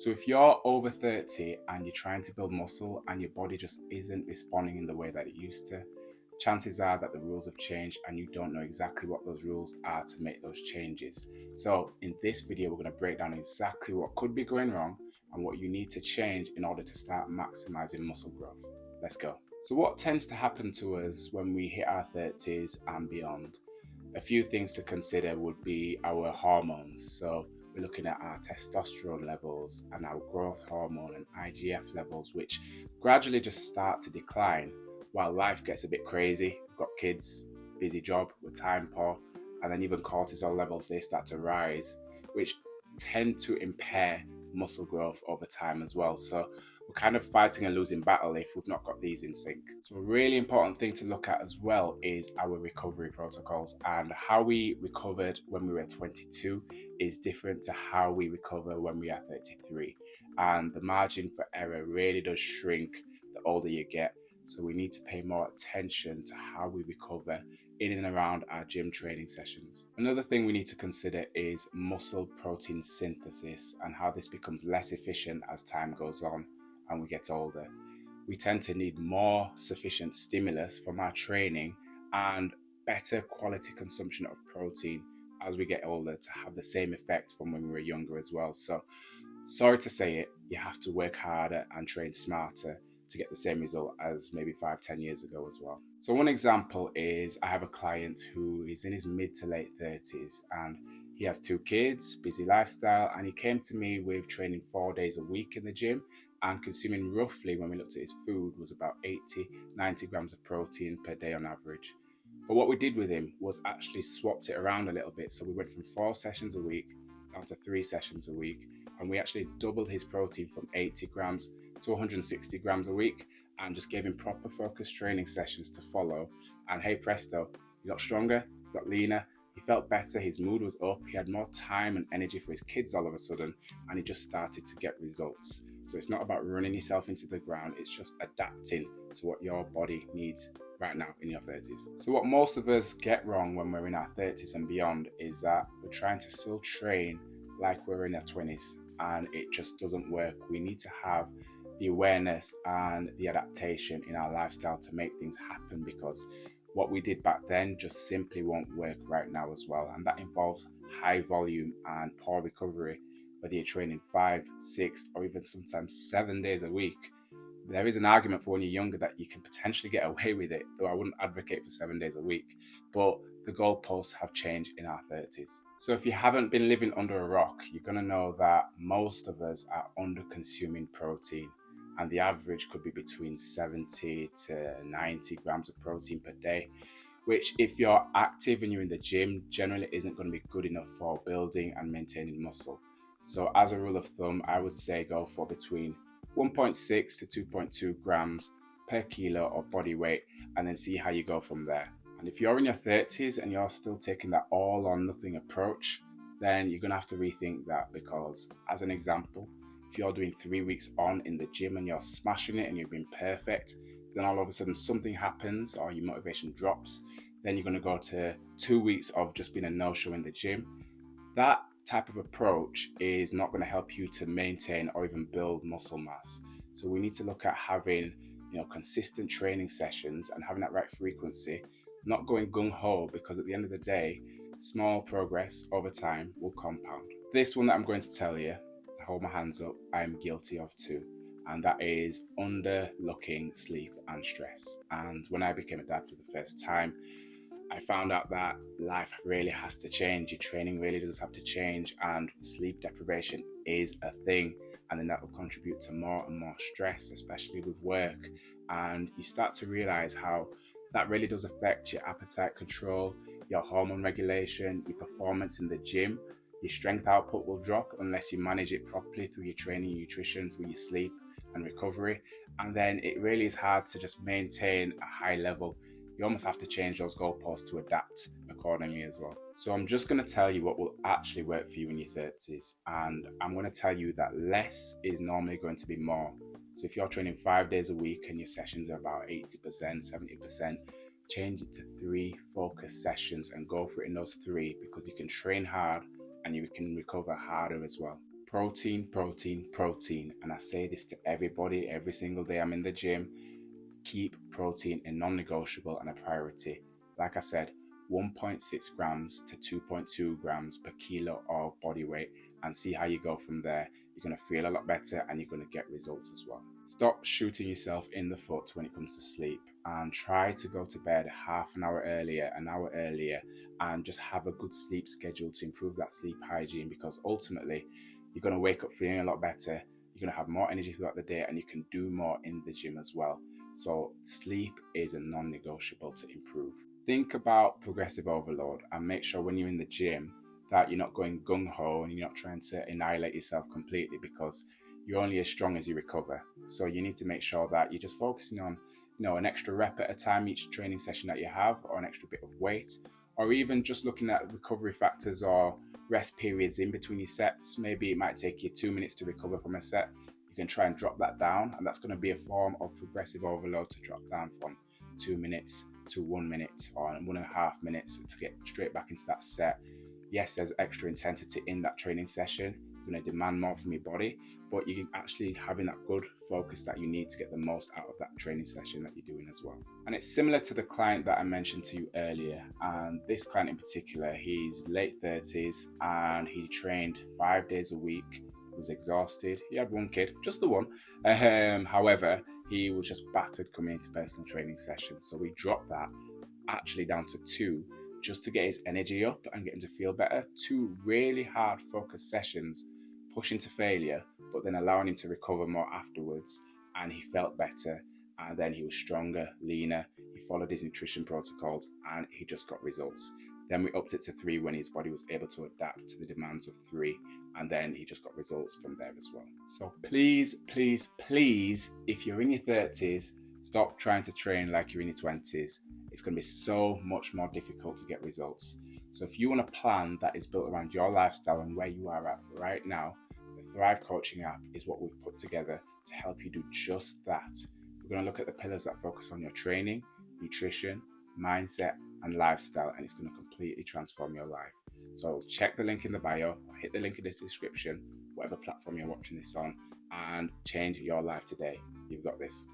So if you're over 30 and you're trying to build muscle and your body just isn't responding in the way that it used to, chances are that the rules have changed and you don't know exactly what those rules are to make those changes. So in this video, we're going to break down exactly what could be going wrong and what you need to change in order to start maximizing muscle growth. Let's go. So what tends to happen to us when we hit our 30s and beyond? A few things to consider would be our hormones. So we're looking at our testosterone levels and our growth hormone and IGF levels, which gradually just start to decline while life gets a bit crazy. We've got kids, busy job, we're time poor, and then even cortisol levels, they start to rise, which tend to impair muscle growth over time as well. So we're kind of fighting a losing battle if we've not got these in sync. So a really important thing to look at as well is our recovery protocols, and how we recovered when we were 22 is different to how we recover when we are 33. And the margin for error really does shrink the older you get. So we need to pay more attention to how we recover in and around our gym training sessions. Another thing we need to consider is muscle protein synthesis and how this becomes less efficient as time goes on and we get older. We tend to need more sufficient stimulus from our training and better quality consumption of protein as we get older to have the same effect from when we were younger as well. So sorry to say it, you have to work harder and train smarter to get the same result as maybe 5-10 years ago as well. So one example is I have a client who is in his mid to late 30s and he has 2 kids, busy lifestyle, and he came to me with training 4 days a week in the gym and consuming roughly, when we looked at his food, was about 80-90 grams of protein per day on average. But what we did with him was actually swapped it around a little bit. So we went from 4 sessions a week down to 3 sessions a week, and we actually doubled his protein from 80 grams to 160 grams a week, and just gave him proper focused training sessions to follow. And hey presto, he got stronger, he got leaner, he felt better, his mood was up, he had more time and energy for his kids all of a sudden, and he just started to get results. So it's not about running yourself into the ground, it's just adapting to what your body needs right now in your 30s. So what most of us get wrong when we're in our 30s and beyond is that we're trying to still train like we're in our 20s, and it just doesn't work. We need to have the awareness and the adaptation in our lifestyle to make things happen, because what we did back then just simply won't work right now as well. And that involves high volume and poor recovery, whether you're training 5, 6, or even sometimes 7 days a week. There is an argument for when you're younger that you can potentially get away with it, though I wouldn't advocate for 7 days a week. But the goalposts have changed in our 30s. So if you haven't been living under a rock, you're going to know that most of us are under consuming protein. And the average could be between 70 to 90 grams of protein per day, which if you're active and you're in the gym, generally isn't going to be good enough for building and maintaining muscle. So as a rule of thumb, I would say go for between 1.6 to 2.2 grams per kilo of body weight, and then see how you go from there. And if you're in your 30s and you're still taking that all or nothing approach, then you're going to have to rethink that, because as an example, if you're doing 3 weeks on in the gym and you're smashing it and you've been perfect, then all of a sudden something happens or your motivation drops, then you're going to go to 2 weeks of just being a no-show in the gym. That type of approach is not going to help you to maintain or even build muscle mass. So we need to look at having, consistent training sessions and having that right frequency, not going gung-ho, because at the end of the day, small progress over time will compound. This one that I'm going to tell you, hold my hands up, I'm guilty of too, and that is underlooking sleep and stress. And when I became a dad for the first time, I found out that life really has to change. Your training really does have to change, and sleep deprivation is a thing, and then that will contribute to more and more stress, especially with work. And you start to realize how that really does affect your appetite control, your hormone regulation, your performance in the gym. Your strength output will drop unless you manage it properly through your training, nutrition, through your sleep and recovery. And then it really is hard to just maintain a high level. You almost have to change those goalposts to adapt accordingly as well. So I'm just going to tell you what will actually work for you in your 30s. And I'm going to tell you that less is normally going to be more. So if you're training 5 days a week and your sessions are about 80%, 70%, change it to 3 focused sessions and go for it in those 3, because you can train hard and you can recover harder as well. Protein, protein, protein. And I say this to everybody every single day I'm in the gym. Keep protein a non-negotiable and a priority. Like I said, 1.6 grams to 2.2 grams per kilo of body weight, and see how you go from there. You're going to feel a lot better and you're going to get results as well. Stop shooting yourself in the foot when it comes to sleep, and try to go to bed half an hour earlier, an hour earlier, and just have a good sleep schedule to improve that sleep hygiene, because ultimately you're going to wake up feeling a lot better. You're going to have more energy throughout the day and you can do more in the gym as well. So sleep is a non-negotiable to improve. Think about progressive overload and make sure when you're in the gym that you're not going gung-ho and you're not trying to annihilate yourself completely, because you're only as strong as you recover. So you need to make sure that you're just focusing on, an extra rep at a time each training session that you have, or an extra bit of weight, or even just looking at recovery factors or rest periods in between your sets. Maybe it might take you 2 minutes to recover from a set. You can try and drop that down, and that's going to be a form of progressive overload to drop down from 2 minutes to 1 minute or 1.5 minutes to get straight back into that set. Yes, there's extra intensity in that training session. You're going to demand more from your body, but you can actually having that good focus that you need to get the most out of that training session that you're doing as well. And it's similar to the client that I mentioned to you earlier. And this client in particular, he's late 30s and he trained 5 days a week. He was exhausted. He had one kid, just the one. However, he was just battered coming into personal training sessions. So we dropped that actually down to 2, just to get his energy up and get him to feel better. 2 really hard focused sessions, pushing to failure, but then allowing him to recover more afterwards. And he felt better. And then he was stronger, leaner. He followed his nutrition protocols and he just got results. Then we upped it to 3 when his body was able to adapt to the demands of 3. And then he just got results from there as well. So please, please, please, if you're in your 30s, stop trying to train like you're in your 20s. It's going to be so much more difficult to get results. So if you want a plan that is built around your lifestyle and where you are at right now, the Thrive Coaching app is what we've put together to help you do just that. We're going to look at the pillars that focus on your training, nutrition, mindset, and lifestyle, and it's going to completely transform your life. So check the link in the bio, or hit the link in the description, whatever platform you're watching this on, and change your life today. You've got this.